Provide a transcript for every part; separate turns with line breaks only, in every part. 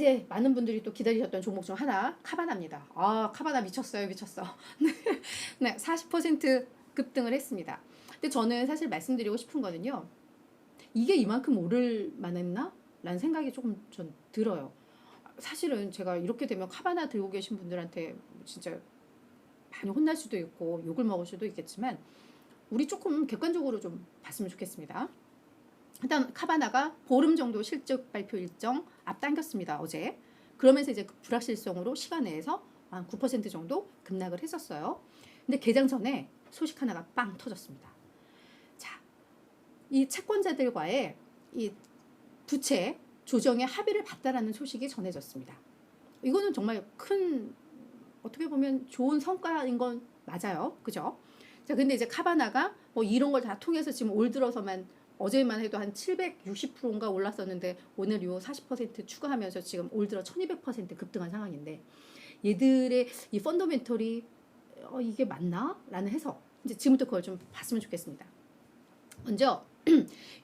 이제 많은 분들이 또 기다리셨던 종목 중 하나 카바나입니다. 아, 카바나 미쳤어요, 미쳤어. 네, 40% 급등을 했습니다. 근데 저는 사실 말씀드리고 싶은 거는요. 이게 이만큼 오를 만했나? 라는 생각이 조금 전 들어요. 사실은 제가 이렇게 되면 카바나 들고 계신 분들한테 진짜 많이 혼날 수도 있고 욕을 먹을 수도 있겠지만 우리 조금 객관적으로 좀 봤으면 좋겠습니다. 일단 카바나가 보름 정도 실적 발표 일정 앞당겼습니다. 어제. 그러면서 이제 불확실성으로 시간 내에서 한 9% 정도 급락을 했었어요. 근데 개장 전에 소식 하나가 빵 터졌습니다. 자, 이 채권자들과의 이 부채 조정에 합의를 봤다라는 소식이 전해졌습니다. 이거는 정말 큰 어떻게 보면 좋은 성과인 건 맞아요. 그죠? 자, 근데 이제 카바나가 뭐 이런 걸 다 통해서 지금 올 들어서만 어제만 해도 한 760%인가 올랐었는데 오늘 요 40% 추가하면서 지금 올 들어 1200% 급등한 상황인데 얘들의 이 펀더멘털이 이게 맞나? 라는 해석. 이제 지금부터 그걸 좀 봤으면 좋겠습니다. 먼저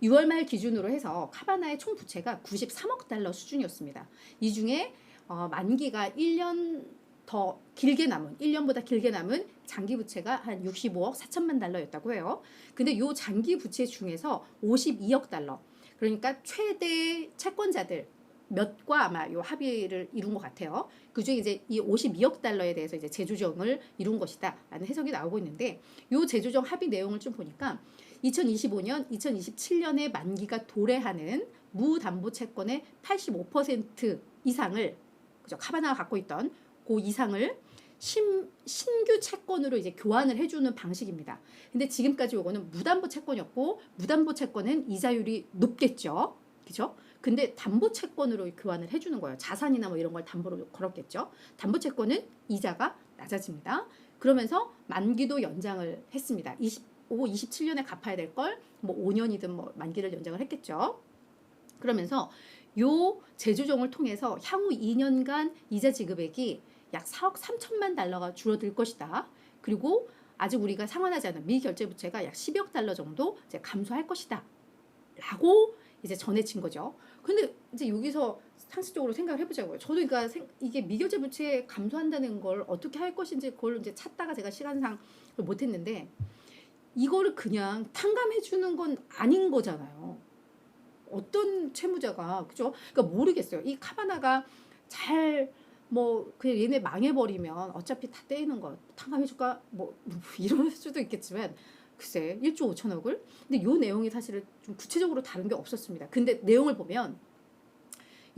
6월 말 기준으로 해서 카바나의 총 부채가 93억 달러 수준이었습니다. 이 중에 만기가 1년 더 길게 남은 1년보다 길게 남은 장기 부채가 한 65억 4천만 달러였다고 해요. 근데 요 장기 부채 중에서 52억 달러 그러니까 최대 채권자들 몇과 아마 요 합의를 이룬 것 같아요. 그중에 이제 이 52억 달러에 대해서 이제 재조정을 이룬 것이다라는 해석이 나오고 있는데 요 재조정 합의 내용을 좀 보니까 2025년, 2027년에 만기가 도래하는 무담보 채권의 85% 이상을 그죠 카바나가 갖고 있던 그 이상을 신규 채권으로 이제 교환을 해주는 방식입니다. 근데 지금까지 요거는 무담보 채권이었고 무담보 채권은 이자율이 높겠죠. 그죠? 근데 담보 채권으로 교환을 해주는 거예요. 자산이나 뭐 이런 걸 담보로 걸었겠죠. 담보 채권은 이자가 낮아집니다. 그러면서 만기도 연장을 했습니다. 27년에 갚아야 될 걸 뭐 5년이든 뭐 만기를 연장을 했겠죠. 그러면서 요 재조정을 통해서 향후 2년간 이자 지급액이 약 4억 3천만 달러가 줄어들 것이다. 그리고 아직 우리가 상환하지 않은 미결제 부채가 약 10억 달러 정도 이제 감소할 것이다. 라고 이제 전해진 거죠. 근데 이제 여기서 상식적으로 생각을 해보자고요. 저도 그러니까 이게 미결제 부채 감소한다는 걸 어떻게 할 것인지 그걸 이제 찾다가 제가 시간상 못했는데 이거를 그냥 탕감해 주는 건 아닌 거잖아요. 어떤 채무자가 그죠? 그러니까 모르겠어요. 이 카바나가 잘 뭐 그냥 얘네 망해버리면 어차피 다 떼이는 거 탕감해줄까 뭐 이럴 수도 있겠지만 글쎄 1조 5천억을 근데 요 내용이 사실은 좀 구체적으로 다른 게 없었습니다. 근데 내용을 보면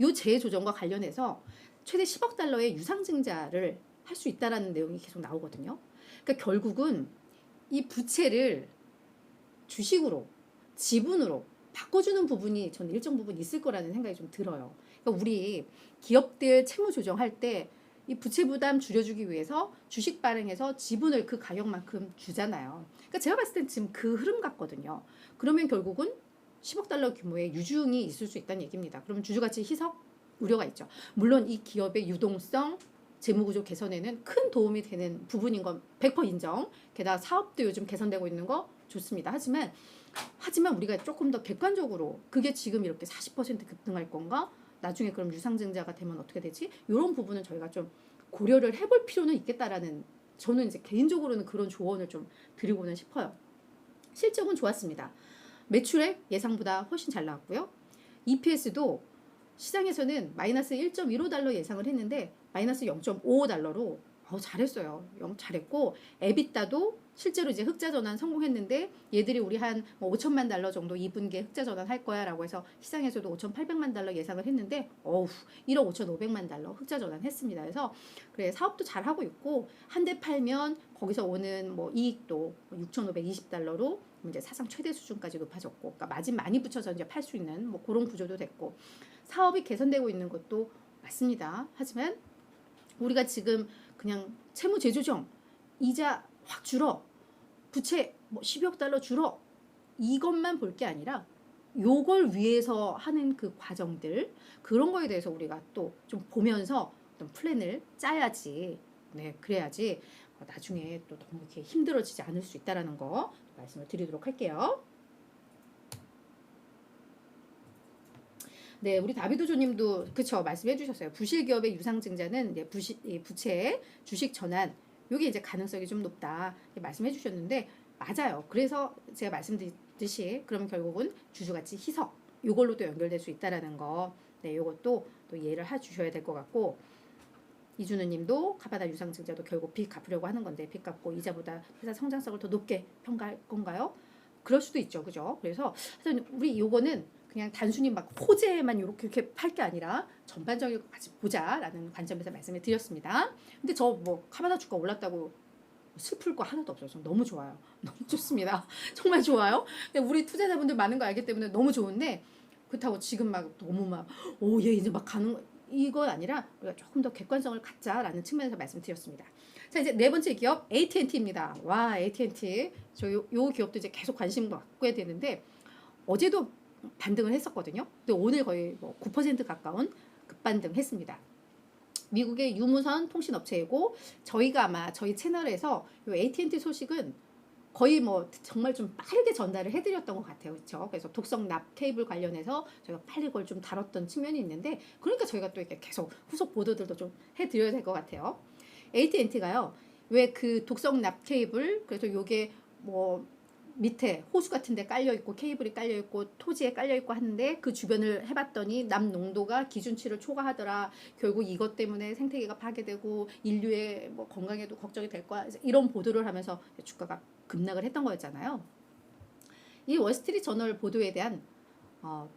요 재조정과 관련해서 최대 10억 달러의 유상증자를 할 수 있다라는 내용이 계속 나오거든요. 그러니까 결국은 이 부채를 주식으로 지분으로 바꿔주는 부분이 저는 일정 부분 있을 거라는 생각이 좀 들어요. 그러니까 우리 기업들 채무 조정할 때 이 부채 부담 줄여주기 위해서 주식 발행해서 지분을 그 가격만큼 주잖아요. 그러니까 제가 봤을 땐 지금 그 흐름 같거든요. 그러면 결국은 10억 달러 규모의 유증이 있을 수 있다는 얘기입니다. 그러면 주주가치 희석 우려가 있죠. 물론 이 기업의 유동성 재무구조 개선에는 큰 도움이 되는 부분인 건 100% 인정. 게다가 사업도 요즘 개선되고 있는 거 좋습니다. 하지만 우리가 조금 더 객관적으로 그게 지금 이렇게 40% 급등할 건가? 나중에 그럼 유상증자가 되면 어떻게 되지? 이런 부분은 저희가 좀 고려를 해볼 필요는 있겠다라는 저는 이제 개인적으로는 그런 조언을 좀 드리고는 싶어요. 실적은 좋았습니다. 매출액 예상보다 훨씬 잘 나왔고요. EPS도 시장에서는 마이너스 1.15달러 예상을 했는데 마이너스 0.55달러로 잘했어요. 잘했고 에비타도 실제로 이제 흑자 전환 성공했는데 얘들이 우리 한 5천만 달러 정도 2분기에 흑자 전환 할 거야 라고 해서 시장에서도 5,800만 달러 예상을 했는데 1억 5,500만 달러 흑자 전환 했습니다. 그래서 그래 사업도 잘하고 있고 한 대 팔면 거기서 오는 뭐 이익도 6,520달러로 이제 사상 최대 수준까지 높아졌고 그러니까 마진 많이 붙여서 이제 팔 수 있는 뭐 그런 구조도 됐고 사업이 개선되고 있는 것도 맞습니다. 하지만 우리가 지금 그냥 채무 재조정 이자 확 줄어 부채 뭐 10억 달러 줄어 이것만 볼 게 아니라 요걸 위해서 하는 그 과정들 그런 거에 대해서 우리가 또 좀 보면서 어떤 플랜을 짜야지 네 그래야지 나중에 또 너무 이렇게 힘들어지지 않을 수 있다라는 거 말씀을 드리도록 할게요. 네, 우리 다비도조님도 그쵸 말씀해 주셨어요. 부실 기업의 유상증자는 이제 이 부채 주식 전환 요게 이제 가능성이 좀 높다 이렇게 말씀해 주셨는데 맞아요. 그래서 제가 말씀드렸듯이 그러면 결국은 주주가치 희석 요걸로 또 연결될 수 있다라는 거. 네, 요것도 또 이해를 해 주셔야 될 것 같고 이준우님도 카바나 유상증자도 결국 빚 갚으려고 하는 건데 빚 갚고 이자보다 회사 성장성을 더 높게 평가할 건가요? 그럴 수도 있죠, 그죠? 그래서 하여튼 우리 요거는 그냥 단순히 막 호재만 이렇게 팔 게 아니라 전반적인 거 같이 보자라는 관점에서 말씀을 드렸습니다. 근데 저 뭐 카바나 주가 올랐다고 슬플 거 하나도 없어요. 전 너무 좋아요. 너무 좋습니다. 정말 좋아요. 근데 우리 투자자분들 많은 거 알기 때문에 너무 좋은데 그렇다고 지금 막 너무 막 오 얘 이제 막 가는 이건 아니라 우리가 조금 더 객관성을 갖자라는 측면에서 말씀드렸습니다. 자 이제 네 번째 기업 AT&T입니다. 와 AT&T 요 기업도 이제 계속 관심 갖고 해야 되는데 어제도 반등을 했었거든요. 근데 오늘 거의 뭐 9% 가까운 급반등했습니다. 미국의 유무선 통신업체이고 저희가 아마 저희 채널에서 요 AT&T 소식은 거의 뭐 정말 좀 빠르게 전달을 해드렸던 것 같아요. 그렇죠? 그래서 독성 납 케이블 관련해서 저희가 빨리 그걸 좀 다뤘던 측면이 있는데 그러니까 저희가 또 이렇게 계속 후속 보도들도 좀 해드려야 될 것 같아요. AT&T가요. 왜 그 독성 납 케이블 그래서 요게 뭐 밑에 호수 같은 데 깔려 있고 케이블이 깔려 있고 토지에 깔려 있고 하는데 그 주변을 해봤더니 납 농도가 기준치를 초과하더라. 결국 이것 때문에 생태계가 파괴되고 인류의 뭐 건강에도 걱정이 될 거야. 이런 보도를 하면서 주가가 급락을 했던 거였잖아요. 이 월스트리트 저널 보도에 대한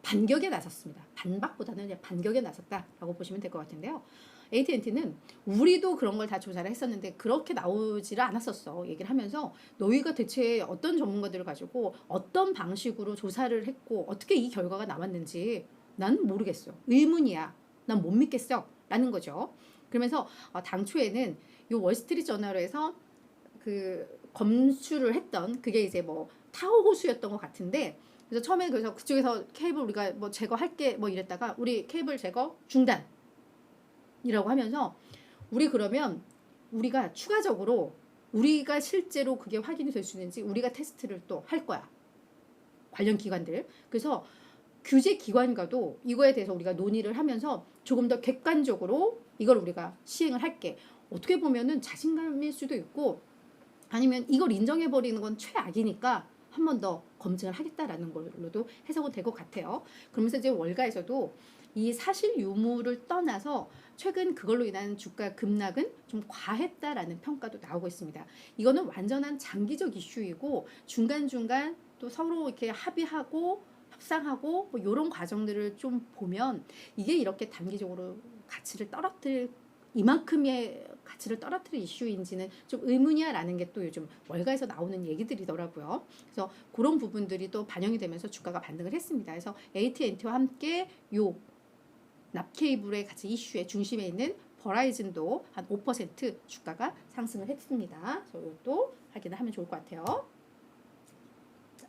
반격에 나섰습니다. 반박보다는 반격에 나섰다라고 보시면 될 것 같은데요. AT&T는 우리도 그런 걸 다 조사를 했었는데 그렇게 나오지를 않았었어. 얘기를 하면서 너희가 대체 어떤 전문가들을 가지고 어떤 방식으로 조사를 했고 어떻게 이 결과가 나왔는지 난 모르겠어. 의문이야. 난 못 믿겠어. 라는 거죠. 그러면서 당초에는 이 월스트리트 저널에서 그 검수를 했던 그게 이제 뭐 타호 호수였던 것 같은데 그래서 처음에 그래서 그쪽에서 케이블 우리가 뭐 제거할게 뭐 이랬다가 우리 케이블 제거 중단이라고 하면서 우리 그러면 우리가 추가적으로 우리가 실제로 그게 확인이 될 수 있는지 우리가 테스트를 또 할 거야. 관련 기관들. 그래서 규제 기관과도 이거에 대해서 우리가 논의를 하면서 조금 더 객관적으로 이걸 우리가 시행을 할게. 어떻게 보면은 자신감일 수도 있고 아니면 이걸 인정해버리는 건 최악이니까 한 번 더 검증을 하겠다라는 걸로도 해석은 될 것 같아요. 그러면서 이제 월가에서도 이 사실 유무를 떠나서 최근 그걸로 인한 주가 급락은 좀 과했다라는 평가도 나오고 있습니다. 이거는 완전한 장기적 이슈이고 중간중간 또 서로 이렇게 합의하고 협상하고 뭐 이런 과정들을 좀 보면 이게 이렇게 단기적으로 가치를 떨어뜨릴 이만큼의 가치를 떨어뜨릴 이슈인지는 좀 의문이야라는 게 또 요즘 월가에서 나오는 얘기들이더라고요. 그래서 그런 부분들이 또 반영이 되면서 주가가 반등을 했습니다. 그래서 AT&T와 함께 요 납케이블의 가치 이슈의 중심에 있는 버라이즌도 한 5% 주가가 상승을 했습니다. 그래서 이것도 확인을 하면 좋을 것 같아요.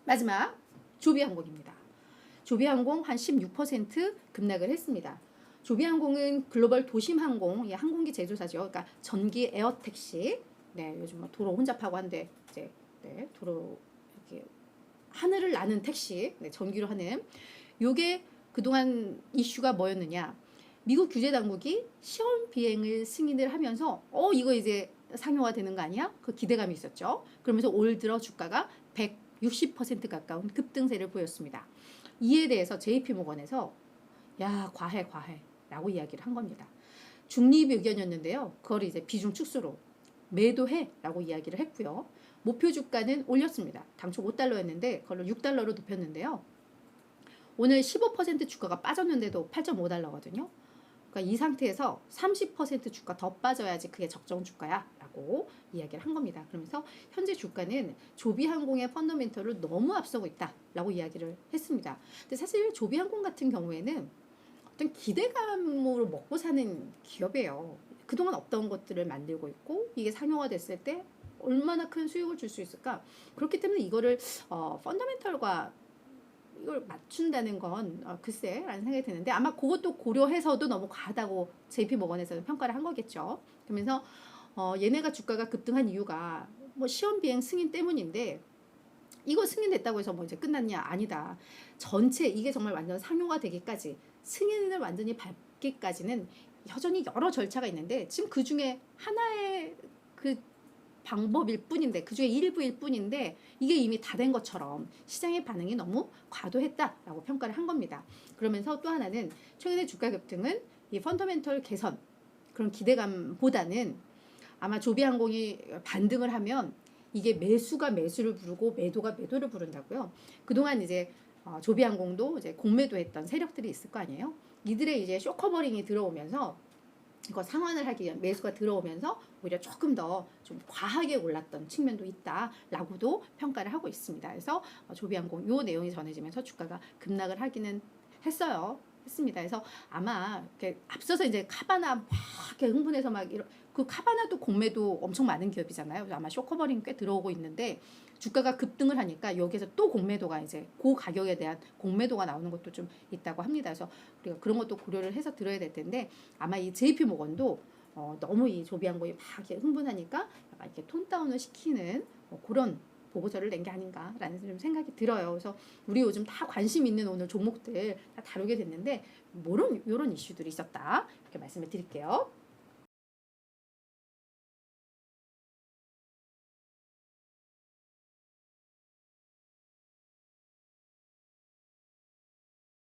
마지막 조비항공입니다. 조비항공 한 16% 급락을 했습니다. 조비항공은 글로벌 도심항공, 항공기 제조사죠. 그러니까 전기 에어택시. 네, 요즘 뭐 도로 혼잡하고 한데 이제 도로 이렇게 하늘을 나는 택시, 전기로 하는. 요게 그동안 이슈가 뭐였느냐? 미국 규제 당국이 시험 비행을 승인을 하면서 이거 이제 상용화 되는 거 아니야? 그 기대감이 있었죠. 그러면서 올 들어 주가가 160% 가까운 급등세를 보였습니다. 이에 대해서 JP모건에서 야 과해 라고 이야기를 한 겁니다. 중립 의견이었는데요. 그걸 이제 비중 축소로 매도해 라고 이야기를 했고요. 목표 주가는 올렸습니다. 당초 5달러였는데 그걸로 6달러로 높였는데요. 오늘 15% 주가가 빠졌는데도 8.5달러거든요. 그러니까 이 상태에서 30% 주가 더 빠져야지 그게 적정 주가야 라고 이야기를 한 겁니다. 그러면서 현재 주가는 조비항공의 펀더멘털을 너무 앞서고 있다 라고 이야기를 했습니다. 근데 사실 조비항공 같은 경우에는 어떤 기대감으로 먹고 사는 기업이에요. 그동안 없던 것들을 만들고 있고 이게 상용화됐을 때 얼마나 큰 수익을 줄 수 있을까? 그렇기 때문에 이거를 펀더멘털과 이걸 맞춘다는 건 글쎄 라는 생각이 드는데 아마 그것도 고려해서도 너무 과하다고 JP모건에서는 평가를 한 거겠죠. 그러면서 얘네가 주가가 급등한 이유가 뭐 시험 비행 승인 때문인데 이거 승인됐다고 해서 뭐 이제 끝났냐? 아니다. 전체 이게 정말 완전 상용화 되기까지 승인을 완전히 받기까지는 여전히 여러 절차가 있는데 지금 그 중에 하나의 그 방법일 뿐인데 그 중에 일부일 뿐인데 이게 이미 다 된 것처럼 시장의 반응이 너무 과도했다라고 평가를 한 겁니다. 그러면서 또 하나는 최근의 주가 급등은 이 펀더멘털 개선 그런 기대감보다는 아마 조비항공이 반등을 하면 이게 매수가 매수를 부르고 매도가 매도를 부른다고요. 그동안 이제 조비항공도 이제 공매도했던 세력들이 있을 거 아니에요. 이들의 이제 쇼커버링이 들어오면서 이거 상환을 하기 위한 매수가 들어오면서 오히려 조금 더 좀 과하게 올랐던 측면도 있다라고도 평가를 하고 있습니다. 그래서 조비항공 요 내용이 전해지면서 주가가 급락을 하기는 했습니다. 그래서 아마 이렇게 앞서서 이제 카바나 막 이렇게 흥분해서 막 이런 그 카바나도 공매도 엄청 많은 기업이잖아요. 그래서 아마 쇼커버링 꽤 들어오고 있는데 주가가 급등을 하니까 여기에서 또 공매도가 이제 그 가격에 대한 공매도가 나오는 것도 좀 있다고 합니다. 그래서 우리가 그런 것도 고려를 해서 들어야 될 텐데 아마 이 JP 모건도 너무 이 조비항공이 막 이렇게 흥분하니까 약간 이렇게 톤 다운을 시키는 그런 보고서를 낸 게 아닌가라는 좀 생각이 들어요. 그래서 우리 요즘 다 관심 있는 오늘 종목들 다 다루게 됐는데 이런 이슈들이 있었다 이렇게 말씀을 드릴게요.